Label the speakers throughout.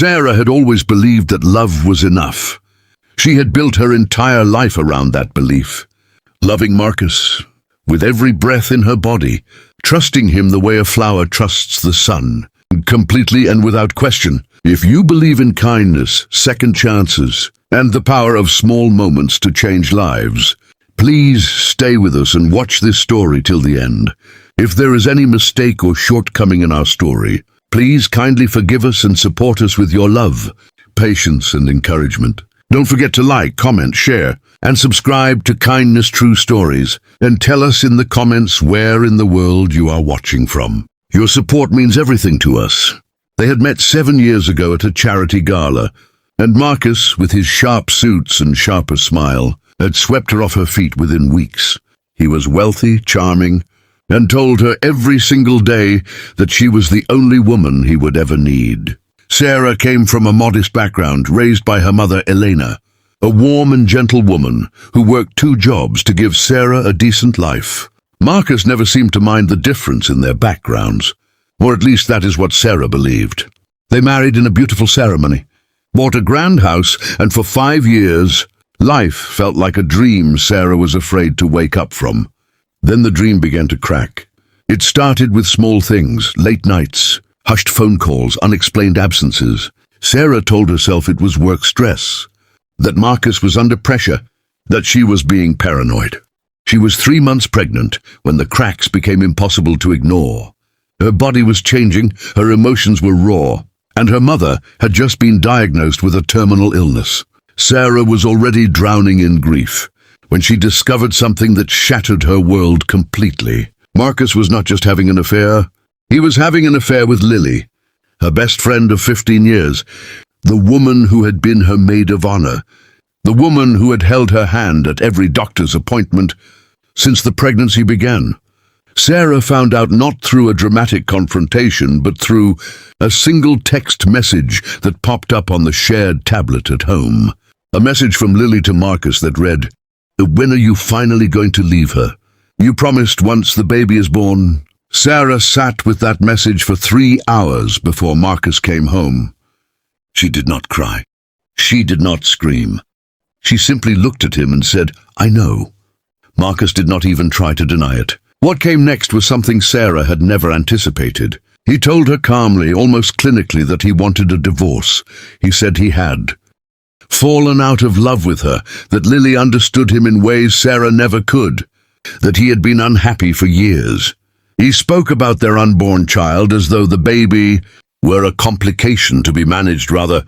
Speaker 1: Sarah had always believed that love was enough. She had built her entire life around that belief, loving Marcus with every breath in her body, trusting him the way a flower trusts the sun, completely and without question. If you believe in kindness, second chances, and the power of small moments to change lives, please stay with us and watch this story till the end. If there is any mistake or shortcoming in our story, please kindly forgive us and support us with your love, patience, and encouragement. Don't forget to like, comment, share, and subscribe to Kindness True Stories, and tell us in the comments where in the world you are watching from. Your support means everything to us. They had met 7 years ago at a charity gala, and Marcus, with his sharp suits and sharper smile, had swept her off her feet within weeks. He was wealthy, charming, and told her every single day that she was the only woman he would ever need. Sarah came from a modest background, raised by her mother, Elena, a warm and gentle woman who worked 2 jobs to give Sarah a decent life. Marcus never seemed to mind the difference in their backgrounds, or at least that is what Sarah believed. They married in a beautiful ceremony, bought a grand house, and for 5 years, life felt like a dream Sarah was afraid to wake up from. Then the dream began to crack. It started with small things, late nights, hushed phone calls, unexplained absences. Sarah told herself it was work stress, that Marcus was under pressure, that she was being paranoid. She was 3 months pregnant when the cracks became impossible to ignore. Her body was changing, her emotions were raw, and her mother had just been diagnosed with a terminal illness. Sarah was already drowning in grief when she discovered something that shattered her world completely. Marcus was not just having an affair, he was having an affair with Lily, her best friend of 15 years, the woman who had been her maid of honor, the woman who had held her hand at every doctor's appointment since the pregnancy began. Sarah found out not through a dramatic confrontation, but through a single text message that popped up on the shared tablet at home. A message from Lily to Marcus that read, "When are you finally going to leave her? You promised once the baby is born." Sarah sat with that message for 3 hours before Marcus came home. She did not cry. She did not scream. She simply looked at him and said, "I know." Marcus did not even try to deny it. What came next was something Sarah had never anticipated. He told her calmly, almost clinically, that he wanted a divorce. He said he had fallen out of love with her, that Lily understood him in ways Sarah never could, that he had been unhappy for years. He spoke about their unborn child as though the baby were a complication to be managed rather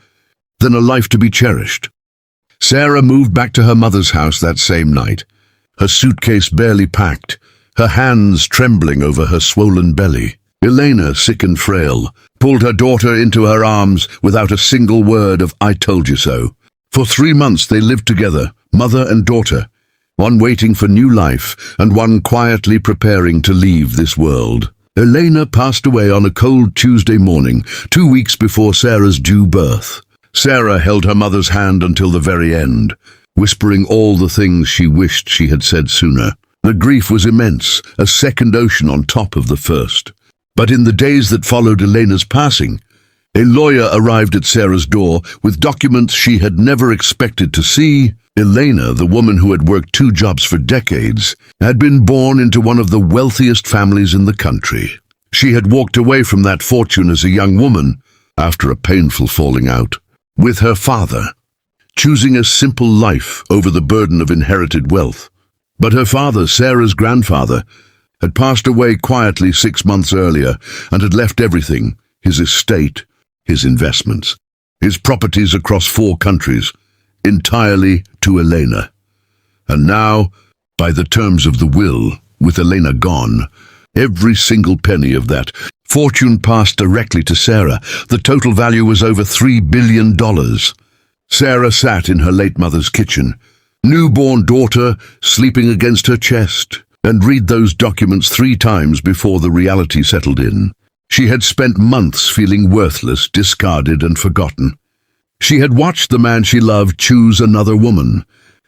Speaker 1: than a life to be cherished. Sarah moved back to her mother's house that same night, her suitcase barely packed, her hands trembling over her swollen belly. Elena, sick and frail, pulled her daughter into her arms without a single word of "I told you so." For 3 months they lived together, mother and daughter, one waiting for new life and one quietly preparing to leave this world. Elena passed away on a cold Tuesday morning, 2 weeks before Sarah's due birth. Sarah held her mother's hand until the very end, whispering all the things she wished she had said sooner. The grief was immense, a second ocean on top of the first. But in the days that followed Elena's passing, a lawyer arrived at Sarah's door with documents she had never expected to see. Elena, the woman who had worked 2 jobs for decades, had been born into one of the wealthiest families in the country. She had walked away from that fortune as a young woman after a painful falling out with her father, choosing a simple life over the burden of inherited wealth. But her father, Sarah's grandfather, had passed away quietly 6 months earlier and had left everything, his estate, his investments, his properties across 4 countries, entirely to Elena. And now, by the terms of the will, with Elena gone, every single penny of that fortune passed directly to Sarah. The total value was over $3 billion. Sarah sat in her late mother's kitchen, newborn daughter sleeping against her chest, and read those documents 3 times before the reality settled in. She had spent months feeling worthless, discarded, and forgotten. She had watched the man she loved choose another woman.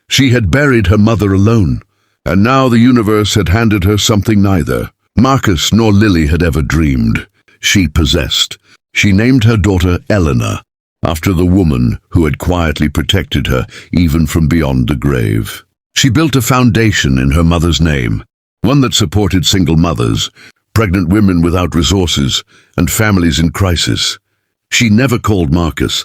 Speaker 1: She had buried her mother alone, and now the universe had handed her something neither Marcus nor Lily had ever dreamed. She possessed. She named her daughter Eleanor, after the woman who had quietly protected her even from beyond the grave. She built a foundation in her mother's name, one that supported single mothers, pregnant women without resources, and families in crisis. She never called Marcus.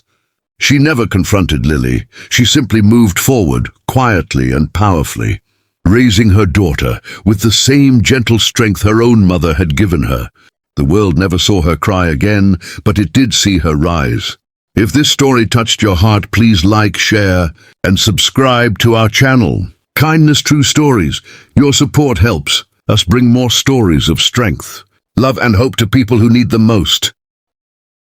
Speaker 1: She never confronted Lily. She simply moved forward, quietly and powerfully, raising her daughter with the same gentle strength her own mother had given her. The world never saw her cry again, but it did see her rise. If this story touched your heart, please like, share, and subscribe to our channel. Kindness True Stories. Your support helps us bring more stories of strength, love, and hope to people who need them most.